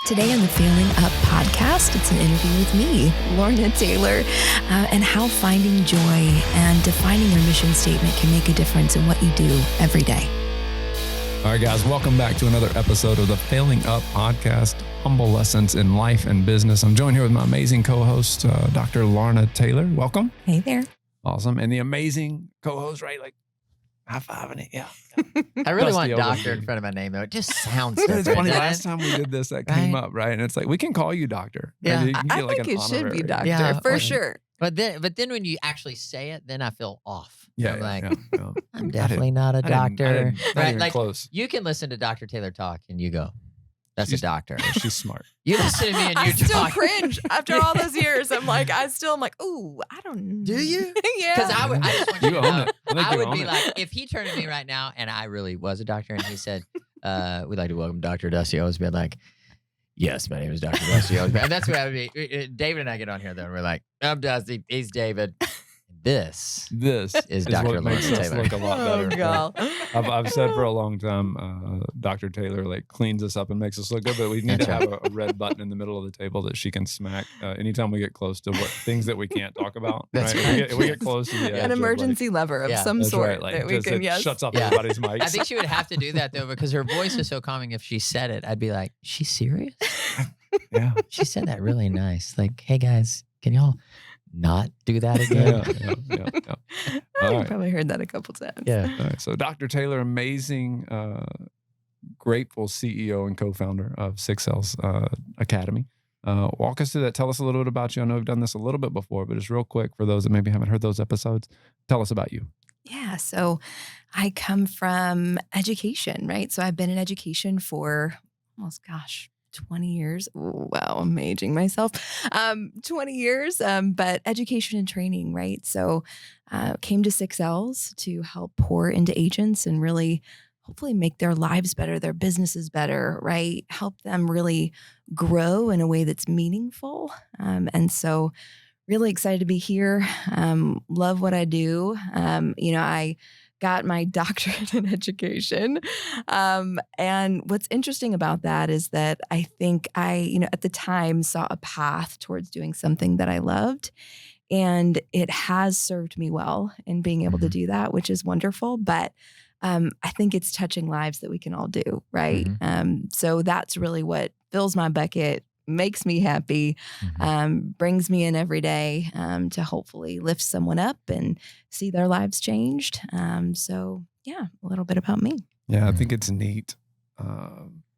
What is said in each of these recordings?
Today on the Failing Up podcast, it's an interview with me, Lorna Taylor, and how finding joy and defining your mission statement can make a difference in what you do every day. All right, guys, welcome back to another episode of the Failing Up podcast, humble lessons in life and business. I'm joined here with my amazing co-host, Dr. Lorna Taylor. Welcome. Hey there. Awesome. And the amazing co-host, right? Like high-fiving it. Yeah. I really Dusty want over doctor here. in front of my name, though. It just sounds It's different. funny. doesn't Last it? time we did this, that came up, right? And it's like, we can call you doctor. Yeah. Right? You can I get like think an it should be honorary. doctor, Yeah, for or- sure. But then when you actually say it, then I feel off. Yeah. I'm like, yeah. I'm definitely not a I doctor. didn't Right? even Like close. you can listen to Dr. Taylor talk and you go, that's She's- a doctor. She's smart. You listen to me and I you still talk. cringe after all those years. I'm like, ooh, I don't know. Do you? Yeah. Because I just want you You to own know, it. I think I you would own be it. like, if he turned to me right now and I really was a doctor and he said, we'd like to welcome Dr. Dusty Osby, I'd like, yes, my name is Dr. Dusty Osby. And that's what I would be. David and I get on here though, and we're like, I'm Dusty, he's David. This Is Dr. what makes Lorna us Taylor. look a lot Oh, better. God. I've said for a long time, Dr. Taylor like cleans us up and makes us look good, but we need That's to have a red button in the middle of the table that she can smack anytime we get close to things that we can't talk about. That's right? We get close to the edge. An of, emergency lever of Yeah. some that's sort right, like, that we just, can, it yes. shuts off Yeah. everybody's mics. I think she would have to do that though, because her voice is so calming. If she said it, I'd be like, she's serious? yeah. She said that really nice. Like, hey guys, can y'all not do that again? Yeah. Oh, All you right. probably heard that a couple times. Yeah. All right. So Dr. Taylor, amazing, grateful CEO and co-founder of Sixells Academy. Walk us through that. Tell us a little bit about you. I know we've done this a little bit before, but just real quick for those that maybe haven't heard those episodes, tell us about you. Yeah. So I come from education, right? So I've been in education for almost, 20 years. Wow, I'm aging myself. 20 years, but education and training, right? So came to Sixells to help pour into agents and really hopefully make their lives better, their businesses better, right? Help them really grow in a way that's meaningful. And so really excited to be here. Love what I do. I got my doctorate in education. And what's interesting about that is that I think I, at the time saw a path towards doing something that I loved. And it has served me well in being able to do that, which is wonderful. But I think it's touching lives that we can all do, right? So that's really what fills my bucket, makes me happy, brings me in every day to hopefully lift someone up and see their lives changed. So yeah, a little bit about me. Yeah, I think it's neat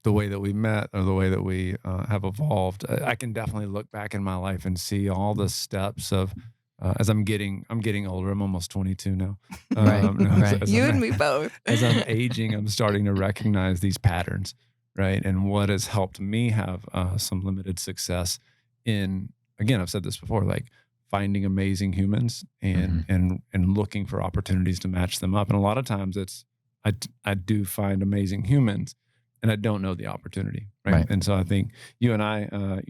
the way that we met or the way that we have evolved. I can definitely look back in my life and see all the steps of as I'm getting older. I'm almost 22 now. Right. As You I'm- and me both. As I'm aging, I'm starting to recognize these patterns, right? And what has helped me have some limited success in, again, I've said this before, like finding amazing humans and looking for opportunities to match them up. And a lot of times I do find amazing humans and I don't know the opportunity, right? And so I think you and I,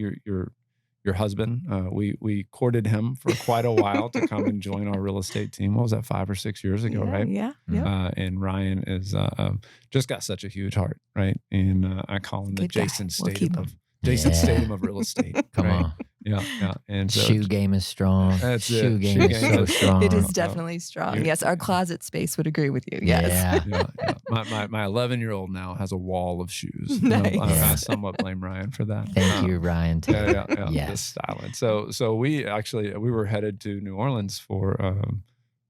your husband, we courted him for quite a while to come and join our real estate team. What was that, 5 or 6 years ago, right? Yeah. And Ryan is just got such a huge heart, right? And I call him the Good guy. Jason We'll keep Statham of real estate. Come right? on. Yeah. And so Shoe game is strong. That's it. Shoe game Shoe is game so is- strong. It is definitely strong. You're- Yes, our closet space would agree with you. Yes. Yeah. My 11-year-old now has a wall of shoes. Nice. I somewhat blame Ryan for that. Thank you, Ryan. Taylor. Yeah. Yes. This styling. So we were headed to New Orleans for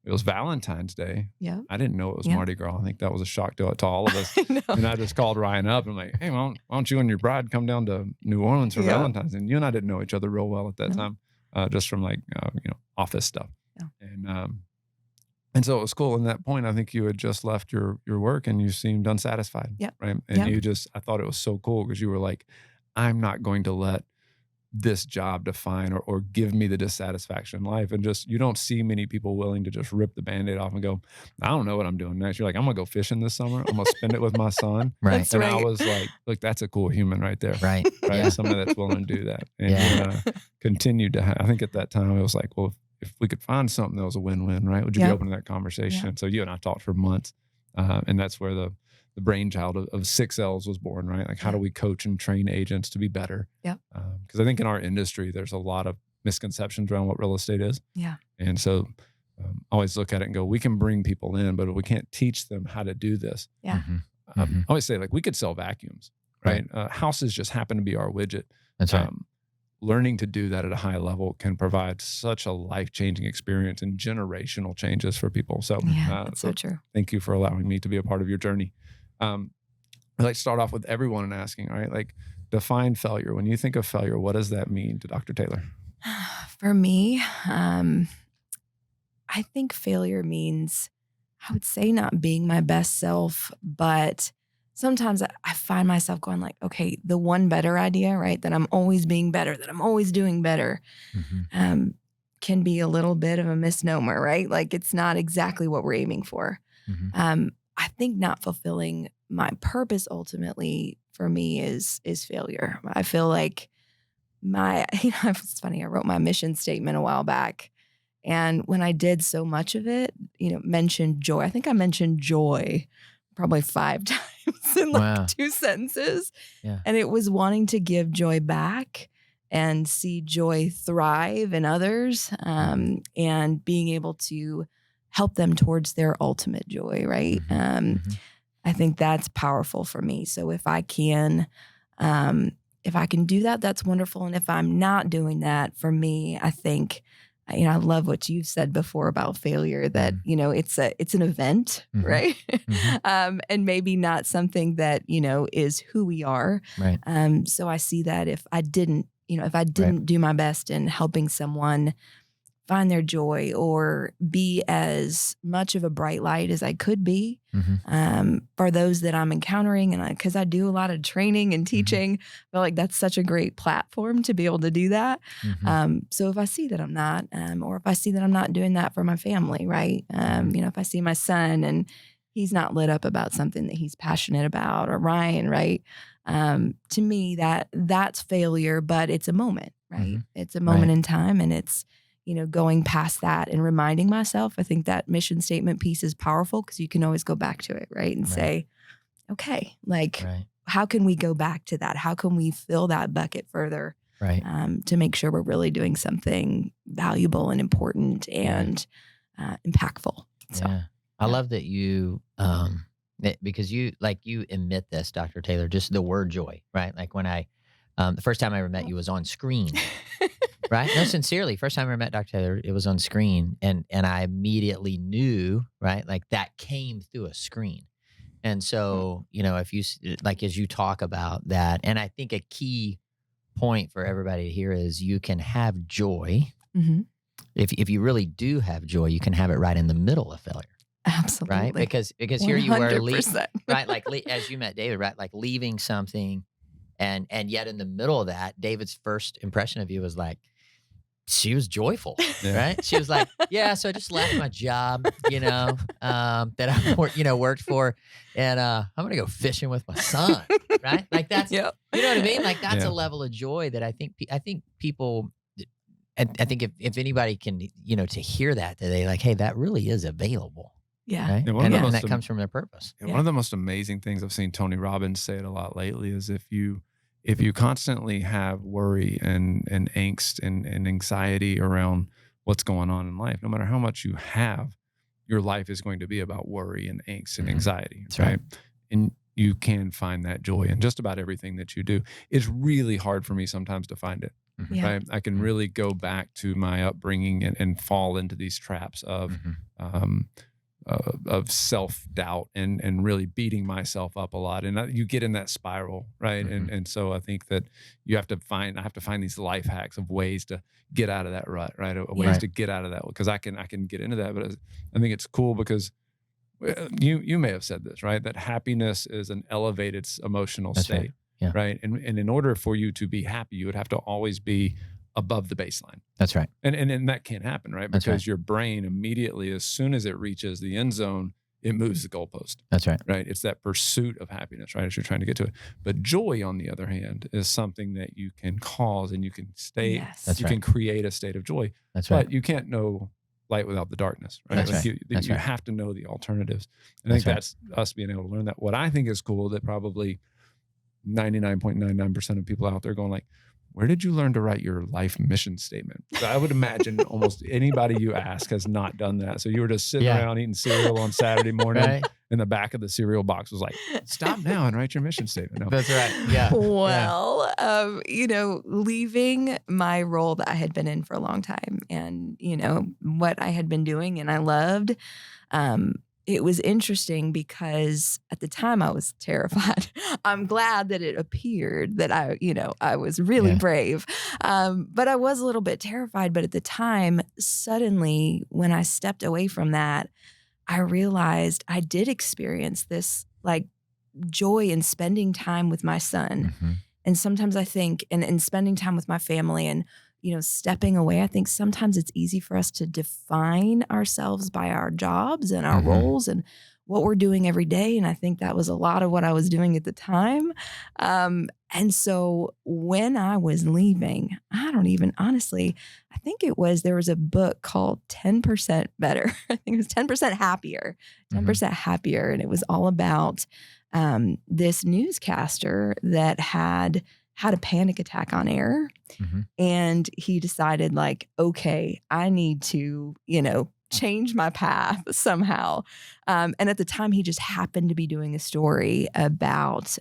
it was Valentine's Day. Yeah. I didn't know it was Yeah. Mardi Gras. I think that was a shock to all of us. I know. And I just called Ryan up and I'm like, hey, why don't you and your bride come down to New Orleans for Yeah. Valentine's? And you and I didn't know each other real well at that time, just from like office stuff. Yeah. And so it was cool. And at that point, I think you had just left your work and you seemed unsatisfied. Yep. Right. And Yep. I thought it was so cool because you were like, I'm not going to let this job define or give me the dissatisfaction in life. And just, you don't see many people willing to just rip the Band-Aid off and go, I don't know what I'm doing next. You're like, I'm gonna go fishing this summer. I'm gonna spend it with my son. Right. That's And I right. was like, look, that's a cool human right there. Right. Right. Yeah. Somebody that's willing to do that. And Yeah. continued to have, I think at that time it was like, well, if we could find something that was a win-win, right? Would you be Yeah. open to that conversation? So you and I talked for months. And that's where the the brainchild of Sixells was born, right? Like, how do we coach and train agents to be better? Yep. Because I think in our industry, there's a lot of misconceptions around what real estate is. Yeah. And so always look at it and go, we can bring people in, but we can't teach them how to do this. Yeah. I always say, like, we could sell vacuums, right? Houses just happen to be our widget. That's right. Learning to do that at a high level can provide such a life-changing experience and generational changes for people. So, That's so true. Thank you for allowing me to be a part of your journey. I'd like to start off with everyone and asking, all right, like, define failure. When you think of failure, what does that mean to Dr. Taylor? For me, I think failure means, I would say, not being my best self, but sometimes I find myself going like, okay, the one better idea, right? That I'm always being better, that I'm always doing better, can be a little bit of a misnomer, right? Like, it's not exactly what we're aiming for. I think not fulfilling my purpose ultimately for me is failure. I feel like it's funny, I wrote my mission statement a while back. And when I did so much of it, mentioned joy. I think I mentioned joy probably 5 times in like 2 sentences. Yeah. And it was wanting to give joy back and see joy thrive in others, and being able to help them towards their ultimate joy, right? I think that's powerful for me. So if I can do that, that's wonderful. And if I'm not doing that, for me, I think, I love what you said before about failure, that, it's an event, right? And maybe not something that, is who we are. Right. So I see that if I didn't do my best in helping someone find their joy or be as much of a bright light as I could be, for those that I'm encountering. And because I do a lot of training and teaching, I feel like that's such a great platform to be able to do that. So if I see that I'm not, or if I see that I'm not doing that for my family, right? If I see my son and he's not lit up about something that he's passionate about, or Ryan, right? To me, that's failure, but it's a moment, right? It's a moment in time, and it's, going past that and reminding myself. I think that mission statement piece is powerful because you can always go back to it, right? And say, okay, like, how can we go back to that? How can we fill that bucket further? Right. To make sure we're really doing something valuable and important and impactful. So, I love that you, because you emit this, Dr. Taylor, just the word joy, right? Like when the first time I ever met you was on screen. Right? No, sincerely, first time I met Dr. Taylor, it was on screen, and I immediately knew, right? Like, that came through a screen. And so, if you, like, as you talk about that, and I think a key point for everybody to hear is you can have joy. If you really do have joy, you can have it right in the middle of failure. Absolutely. Right? Because here you were, 100%. right? Like, as you met David, right? Like, leaving something, and yet in the middle of that, David's first impression of you was like, she was joyful, right? She was like, so I just left my job, that I worked for, and I'm gonna go fishing with my son, right? Like, that's, you know what I mean? Like, that's a level of joy that I think people, I think if anybody can, to hear that they like, hey, that really is available. Yeah. Right? And and that comes from their purpose. One of the most amazing things I've seen Tony Robbins say it a lot lately is if you constantly have worry and angst and anxiety around what's going on in life, no matter how much you have, your life is going to be about worry and angst and anxiety. That's right. And you can find that joy in just about everything that you do. It's really hard for me sometimes to find it. Right? I can really go back to my upbringing and fall into these traps of self-doubt and really beating myself up a lot. And you get in that spiral, right? And so I think that I have to find these life hacks of ways to get out of that rut, right? Ways to get out of that, because I can get into that. But I think it's cool because you may have said this, right? That happiness is an elevated emotional state, right? And in order for you to be happy, you would have to always be above the baseline. That's right. And that can't happen, right? Because your brain immediately, as soon as it reaches the end zone, it moves the goalpost. That's right. Right? It's that pursuit of happiness, right? As you're trying to get to it. But joy, on the other hand, is something that you can cause and you can stay, Yes. you can create a state of joy. That's right. But you can't know light without the darkness, right? That's Like right. you, That's you right. have to know the alternatives. And I think That's that's us being able to learn that. What I think is cool that probably 99.99% of people out there going like, where did you learn to write your life mission statement? So I would imagine almost anybody you ask has not done that. So you were just sitting around eating cereal on Saturday morning, Right. and the back of the cereal box was like, stop now and write your mission statement. No. That's right. Yeah. Yeah. Well, leaving my role that I had been in for a long time and, what I had been doing and I loved, it was interesting because at the time I was terrified. I'm glad that it appeared that I was really Yeah. brave. But I was a little bit terrified. But at the time, suddenly when I stepped away from that, I realized I did experience this like joy in spending time with my son. Mhm. And sometimes I think, and spending time with my family and, stepping away, I think sometimes it's easy for us to define ourselves by our jobs and our Mhm. roles and what we're doing every day. And I think that was a lot of what I was doing at the time. And so when I was leaving, I don't even honestly, I think there was a book called 10% Better. I think it was 10% Happier, 10% Happier. And it was all about this newscaster that had a panic attack on air. Mhm. And he decided like, okay, I need to, change my path somehow. And at the time he just happened to be doing a story about,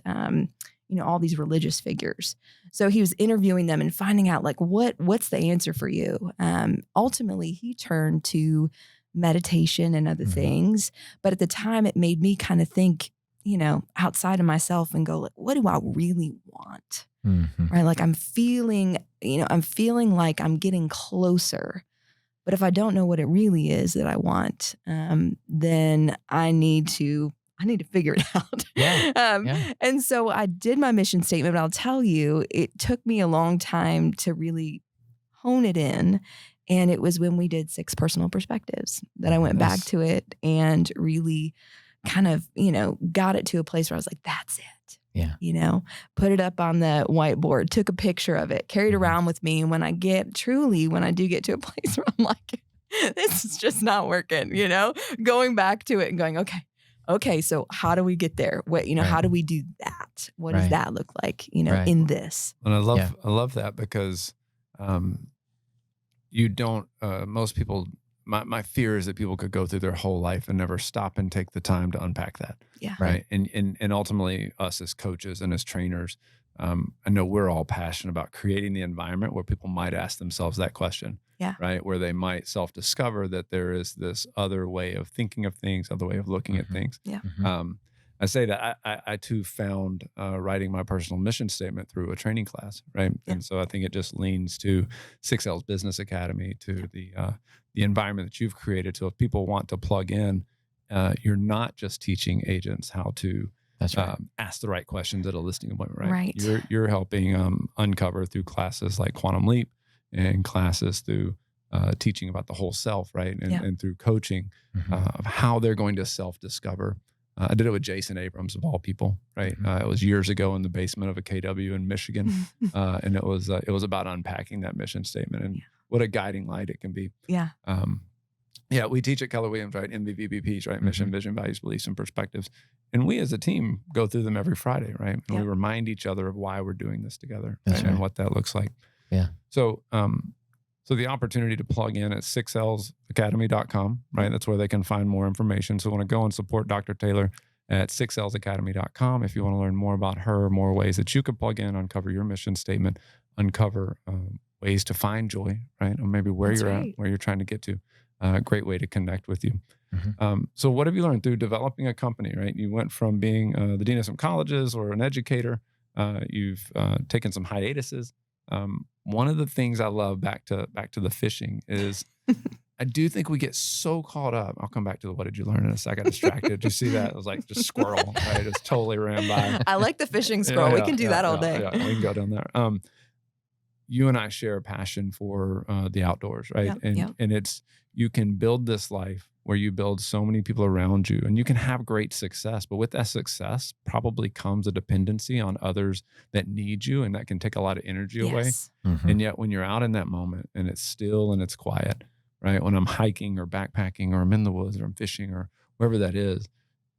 all these religious figures. So he was interviewing them and finding out like, what's the answer for you? Ultimately he turned to meditation and other Mhm. things. But at the time it made me kind of think, outside of myself and go like, what do I really want? Mhm. Right? Like I'm feeling like I'm getting closer. But if I don't know what it really is that I want, then I need to figure it out. Yeah. Yeah. And so I did my mission statement, but I'll tell you, it took me a long time to really hone it in. And it was when we did 6 personal perspectives that I went back Nice. to it and really kind of, got it to a place where I was like, that's it. Yeah. Put it up on the whiteboard, took a picture of it, carried Mhm. around with me. And when I do get to a place where I'm like, this is just not working, going back to it and going, okay, so how do we get there? What, Right. how do we do that? What does Right. that look like, Right. in this? And Yeah. I love that because you don't, most people, my fear is that people could go through their whole life and never stop and take the time to unpack that. Yeah. Right. And ultimately us as coaches and as trainers, I know we're all passionate about creating the environment where people might ask themselves that question. Yeah. Right. Where they might self-discover that there is this other way of thinking of things, other way of looking at Mhm. things. Yeah. Mhm. I say that I too found writing my personal mission statement through a training class, right? Yeah. And so I think it just leans to Sixells Business Academy, to the environment that you've created. So if people want to plug in, you're not just teaching agents how to That's right. ask the right questions at a listing appointment, right? Right. You're helping uncover through classes like Quantum Leap and classes through teaching about the whole self, right? And, Yeah. and through coaching Mhm. of how they're going to self-discover. I did it with Jason Abrams of all people, right? Mhm. It was years ago in the basement of a KW in Michigan, and it was about unpacking that mission statement and what a guiding light it can be. Yeah. Yeah, we teach at Keller Williams, right? MVVBPs, right? Mission, Mhm. vision, values, beliefs, and perspectives. And we as a team go through them every Friday, right? And Yeah. we remind each other of why we're doing this together, That's right? And right. what that looks like. Yeah. So, so the opportunity to plug in at sixsellsacademy.com, right? That's where they can find more information. So want to go and support Dr. Taylor at sixsellsacademy.com. If you want to learn more about her, more ways that you could plug in, uncover your mission statement, uncover ways to find joy, right? Or maybe where That's you're right. at, where you're trying to get to. Great way to connect with you. Mhm. So what have you learned through developing a company, right? You went from being the dean of some colleges or an educator. You've taken some hiatuses. One of the things I love back to the fishing is I do think we get so caught up. I'll come back to the what did you learn in a second. I got distracted. Did you see that? It was like just squirrel, right? It totally ran by. I like the fishing scroll. We can do that all day. Yeah, we can go down there. You and I share a passion for the outdoors, right? Yep. And it's, you can build this life where you build so many people around you and you can have great success, but with that success probably comes a dependency on others that need you. And that can take a lot of energy away. Yes. Mhm. And yet when you're out in that moment and it's still and it's quiet, right? When I'm hiking or backpacking or I'm in the woods or I'm fishing or wherever that is,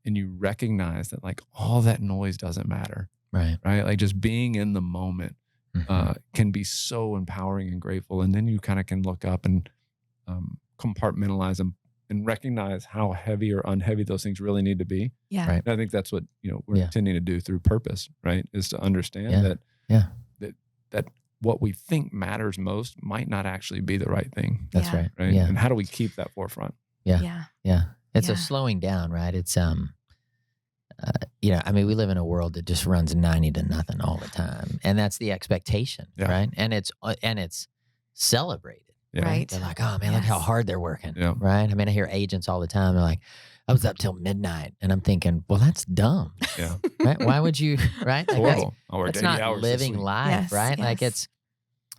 and you recognize that like all that noise doesn't matter, Right. right? Like just being in the moment Mm-hmm. can be so empowering and grateful. And then you kind of can look up and compartmentalize them and recognize how heavy or unheavy those things really need to be. Yeah. Right. And I think that's what, we're Yeah. intending to do through purpose, right? Is to understand Yeah. that, Yeah. that what we think matters most might not actually be the right thing. That's Yeah. right. Right. Yeah. And how do we keep that forefront? Yeah. Yeah. Yeah. It's Yeah. a slowing down, right? It's I mean, we live in a world that just runs 90 to nothing all the time, and that's the expectation, Yeah. right? And it's celebrated. Yeah. Right. They're like, oh man, look how Yes. hard they're working, Yeah. right? I mean, I hear agents all the time. They're like, I was up till midnight, and I'm thinking, well, that's dumb, Yeah. right? Why would you, right? It's Like, that's horrible. I worked it's 80 not hours this living week. life, Yes, right? Like yes.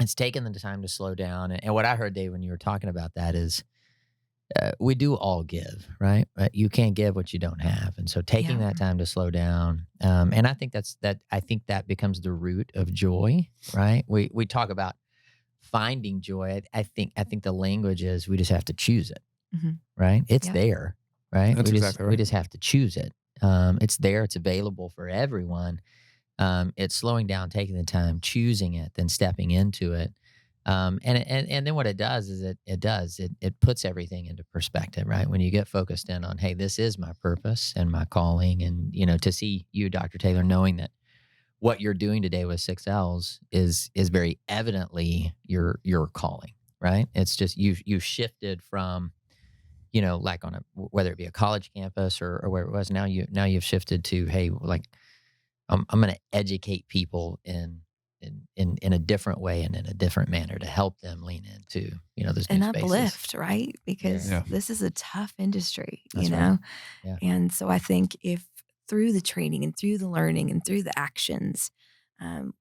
it's taking the time to slow down. And what I heard, Dave, when you were talking about that is, we do all give, right? But you can't give what you don't have, and so taking Yeah. that time to slow down, and I think I think that becomes the root of joy, right? We talk about finding joy. I think the language is we just have to choose it, Mhm. right? It's Yep. there, right? That's we exactly we right. just have to choose it. It's there. It's available for everyone. It's slowing down, taking the time, choosing it, then stepping into it. And then what it does is it puts everything into perspective, right? When you get focused in on, hey, this is my purpose and my calling, and to see you, Dr. Taylor, knowing that what you're doing today with Sixells is very evidently your calling, right? It's just you've shifted from, like on whether it be a college campus or where it was, now you've shifted to, hey, like I'm going to educate people in a different way and in a different manner to help them lean into those new And spaces. uplift, right? Because Yeah. this is a tough industry, That's you right. know? Yeah. And so I think if through the training and through the learning and through the actions,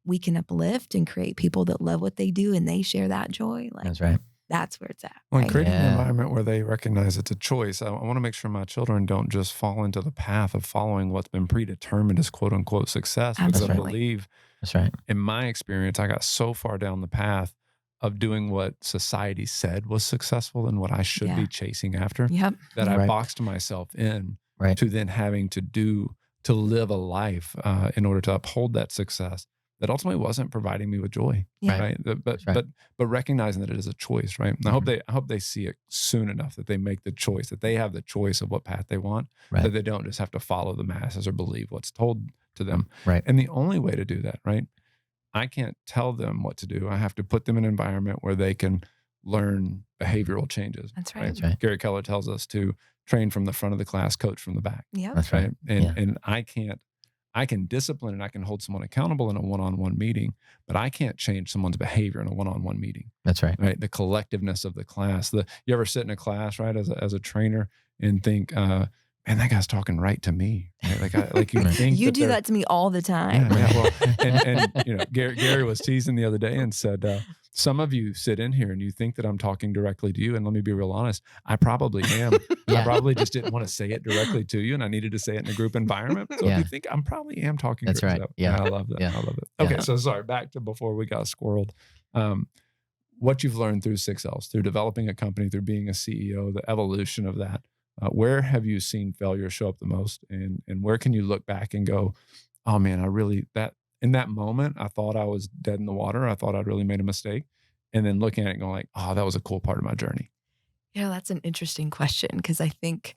we can uplift and create people that love what they do and they share that joy, like That's right. that's where it's at. Well, and Right? creating an Yeah. environment where they recognize it's a choice. I want to make sure my children don't just fall into the path of following what's been predetermined as quote unquote success. Because I Absolutely. believe, That's right. in my experience, I got so far down the path of doing what society said was successful and what I should Yeah. be chasing after Yep. that I Right. boxed myself in Right. to then having to live a life in order to uphold that success that ultimately wasn't providing me with joy. Yeah. Right. But That's right. but recognizing that it is a choice, right? And I hope they see it soon enough that they make the choice, that they have the choice of what path they want, Right. that they don't just have to follow the masses or believe what's told to them. Right. And the only way to do that, right? I can't tell them what to do. I have to put them in an environment where they can learn behavioral changes. That's right. That's right. Gary Keller tells us to train from the front of the class, coach from the back. Yep. That's right. Right. Yeah. And I can discipline and I can hold someone accountable in a one-on-one meeting, but I can't change someone's behavior in a one-on-one meeting. That's right. Right. The collectiveness of the class. You ever sit in a class, right, as a trainer and think, man, that guy's talking right to me. Right? Like you Right. think You do they're- that to me all the time. yeah, well, and Gary was teasing the other day and said, some of you sit in here and you think that I'm talking directly to you. And let me be real honest, I probably am. Yeah. I probably just didn't want to say it directly to you, and I needed to say it in a group environment. So if Yeah. you think I'm probably am talking That's directly right. to Yeah. I love that. Yeah. I love it. Yeah. Okay, so sorry, back to before we got squirreled. What you've learned through Sixells, through developing a company, through being a CEO, the evolution of that. Where have you seen failure show up the most, and where can you look back and go, oh man, in that moment, I thought I was dead in the water. I thought I'd really made a mistake. And then looking at it and going like, oh, that was a cool part of my journey. Yeah, that's an interesting question because I think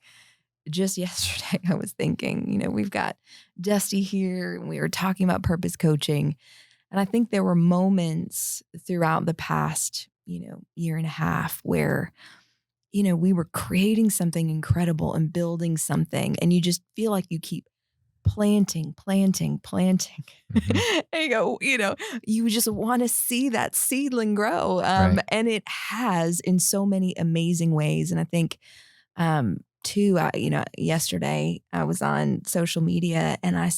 just yesterday I was thinking, we've got Dusty here and we were talking about purpose coaching. And I think there were moments throughout the past, year and a half where, we were creating something incredible and building something. And you just feel like you keep planting. Mhm. And you go, you just want to see that seedling grow. Right. And it has in so many amazing ways. And I think, too, yesterday I was on social media and I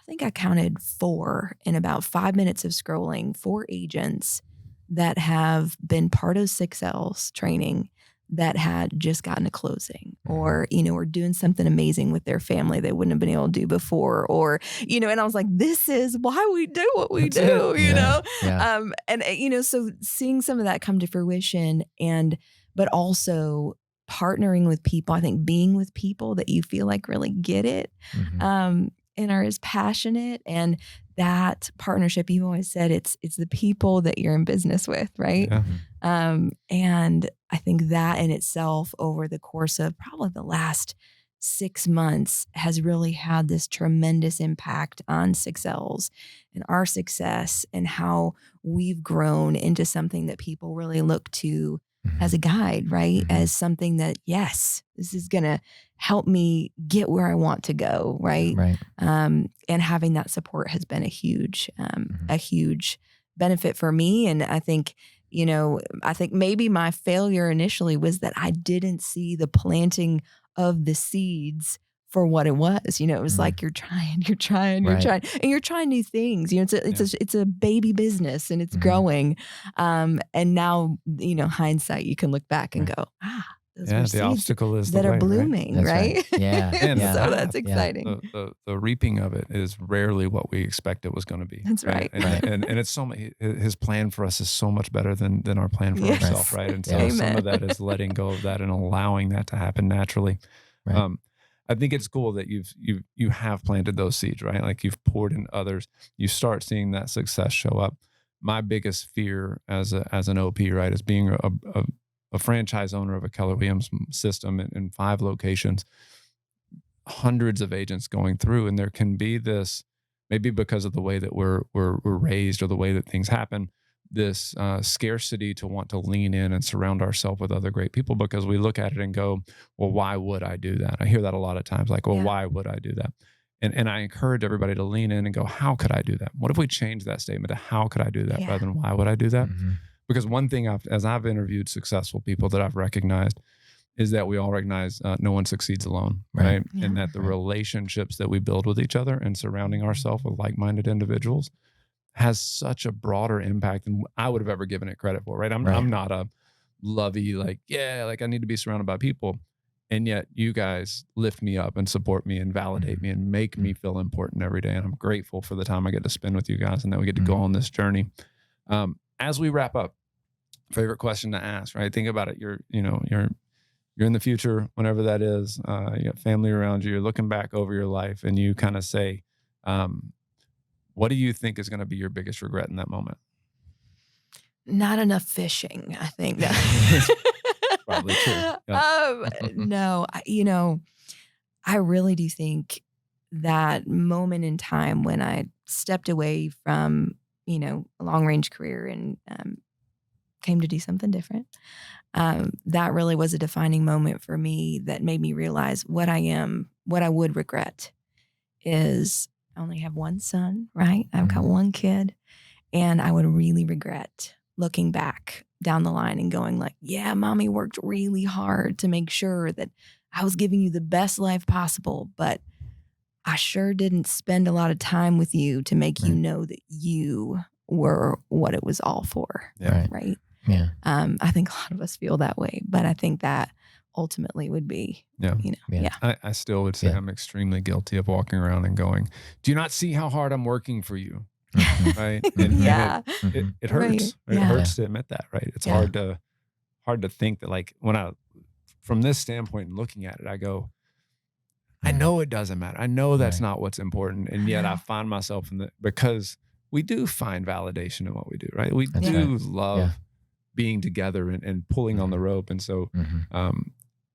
think I counted 4 in about 5 minutes of scrolling, 4 agents that have been part of Sixells training that had just gotten a closing or, or doing something amazing with their family they wouldn't have been able to do before or, and I was like, this is why we do what we That's do, it. you know? Yeah. And, so seeing some of that come to fruition and but also partnering with people. I think being with people that you feel like really get it, and are as passionate, and that partnership, you've always said it's the people that you're in business with, right? Yeah. And I think that in itself over the course of probably the last 6 months has really had this tremendous impact on Sixells and our success, and how we've grown into something that people really look to as a guide, right? As something that, yes, this is going to help me get where I want to go, right? Right. And having that support has been a huge benefit for me. And I think, I think maybe my failure initially was that I didn't see the planting of the seeds for what it was. It was like you're trying, Right. and you're trying new things. It's a baby business, and it's growing. And now, hindsight, you can look back and go, those were The seeds obstacle is the that are way, blooming, That's right? right. Yeah. And So that's exciting. the reaping of it is rarely what we expect it was going to be. That's right. And it's so much, his plan for us is so much better than our plan for Yes. ourselves, right? And so Amen. some of that is letting go of that and allowing that to happen naturally. Right. I think it's cool that you have planted those seeds, right? Like you've poured in others. You start seeing that success show up. My biggest fear as an OP, right, is being a franchise owner of a Keller Williams system in 5 locations, hundreds of agents going through, and there can be this, maybe because of the way that we're raised or the way that things happen, this scarcity to want to lean in and surround ourselves with other great people, because we look at it and go, well, why would I do that? I hear that a lot of times, like, well, why would I do that? And I encourage everybody to lean in and go, how could I do that? What if we change that statement to how could I do that rather than why would I do that? Because one thing as I've interviewed successful people that I've recognized is that we all recognize no one succeeds alone, right? Yeah. And that the relationships that we build with each other and surrounding ourselves with like-minded individuals has such a broader impact than I would have ever given it credit for, right? I'm not a lovey, like I need to be surrounded by people. And yet you guys lift me up and support me and validate me and make me feel important every day. And I'm grateful for the time I get to spend with you guys and that we get to go on this journey. As we wrap up, favorite question to ask, right? Think about it. You're in the future, whenever that is, you got family around you, you're looking back over your life and you kind of say, what do you think is going to be your biggest regret in that moment? Not enough fishing, I think. Probably true. No, I really do think that moment in time when I stepped away from, a long range career and came to do something different, that really was a defining moment for me that made me realize what I would regret is I only have one son, right? I've got one kid, and I would really regret looking back down the line and going like, yeah, mommy worked really hard to make sure that I was giving you the best life possible, but I sure didn't spend a lot of time with you to make you know that you were what it was all for. Yeah. Right. Yeah. I think a lot of us feel that way, but I think that ultimately would be, I still would say I'm extremely guilty of walking around and going, do you not see how hard I'm working for you? Right. And it hurts. Right. It hurts to admit that, right? It's hard to think that, like, when from this standpoint and looking at it, I go, I know it doesn't matter. I know that's not what's important. And yet I find myself because we do find validation in what we do, right? We do love being together and pulling on the rope. And so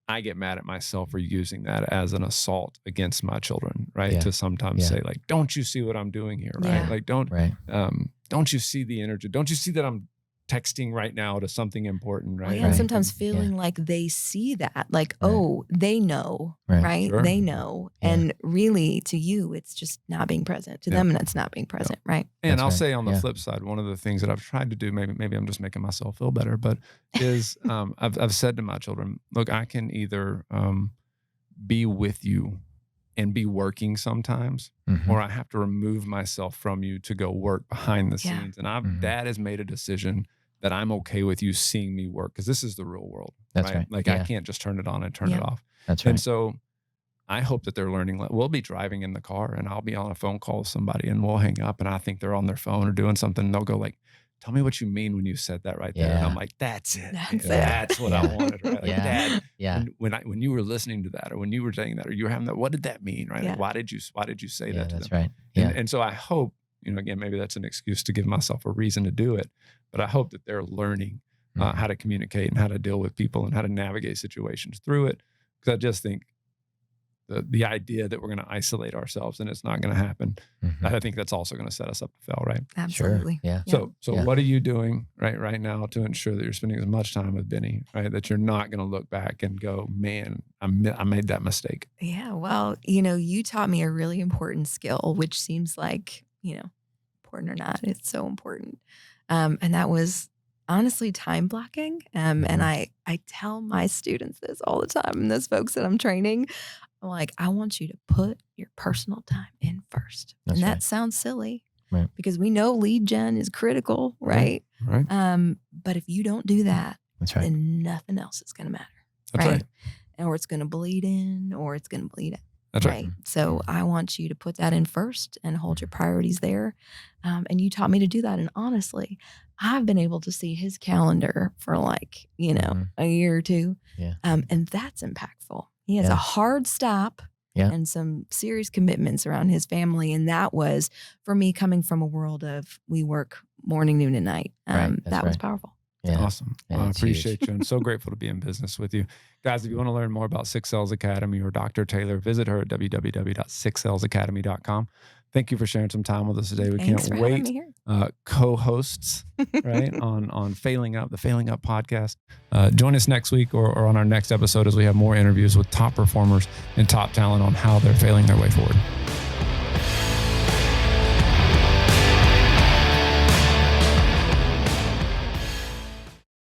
I get mad at myself for using that as an assault against my children, right? Yeah. To sometimes say, like, don't you see what I'm doing here, right? Yeah. Like, don't you see the energy? Don't you see that I'm texting right now to something important, right? And sometimes feeling like they see that, like, oh, they know, right? Sure. They know. Yeah. And really to you, it's just not being present. To them, and it's not being present, right? And That's I'll right. say on the flip side, one of the things that I've tried to do, maybe I'm just making myself feel better, but is I've said to my children, look, I can either be with you and be working sometimes, or I have to remove myself from you to go work behind the scenes. And Dad has made a decision that I'm okay with you seeing me work, because this is the real world. That's right. Like I can't just turn it on and turn it off. That's right. And so I hope that they're learning. We'll be driving in the car and I'll be on a phone call with somebody and we'll hang up and I think they're on their phone or doing something. And they'll go like, tell me what you mean when you said that right there. And I'm like, that's it. That's man. it. That's what I wanted, right? Like, Yeah. Dad, when you were listening to that, or when you were saying that, or you were having that, what did that mean, right? Yeah. Like, why did you say that to That's them? right. Yeah. And so I hope, again, maybe that's an excuse to give myself a reason to do it, but I hope that they're learning how to communicate and how to deal with people and how to navigate situations through it. Because I just think the idea that we're going to isolate ourselves and it's not going to happen, I think that's also going to set us up to fail, right? Absolutely. Sure. Yeah. So what are you doing right now to ensure that you're spending as much time with Benny, right? That you're not going to look back and go, man, I made that mistake. Yeah. Well, you taught me a really important skill, which seems like, important or not, it's so important. And that was honestly time blocking. And I tell my students this all the time, and those folks that I'm training, I'm like, I want you to put your personal time in first. That's and that right. sounds silly, right? Because we know lead gen is critical, right? Right. But if you don't do that, That's right. then nothing else is going to matter. That's right. Or it's going to bleed in, or it's going to bleed out. That's right. So I want you to put that in first and hold your priorities there. And you taught me to do that. And honestly, I've been able to see his calendar for like, a year or two. Yeah. And that's impactful. He has a hard stop and some serious commitments around his family. And that was, for me, coming from a world of we work morning, noon, and night. That was powerful. Yeah. Awesome. Yeah, Well, I appreciate huge. you. I'm so grateful to be in business with you. Guys, if you want to learn more about Sixells Academy or Dr. Taylor, visit her at www.sixellsacademy.com. Thank you for sharing some time with us today. We Thanks can't for having wait. me here. Co-hosts, right, on Failing Up, the Failing Up podcast. Join us next week or on our next episode as we have more interviews with top performers and top talent on how they're failing their way forward.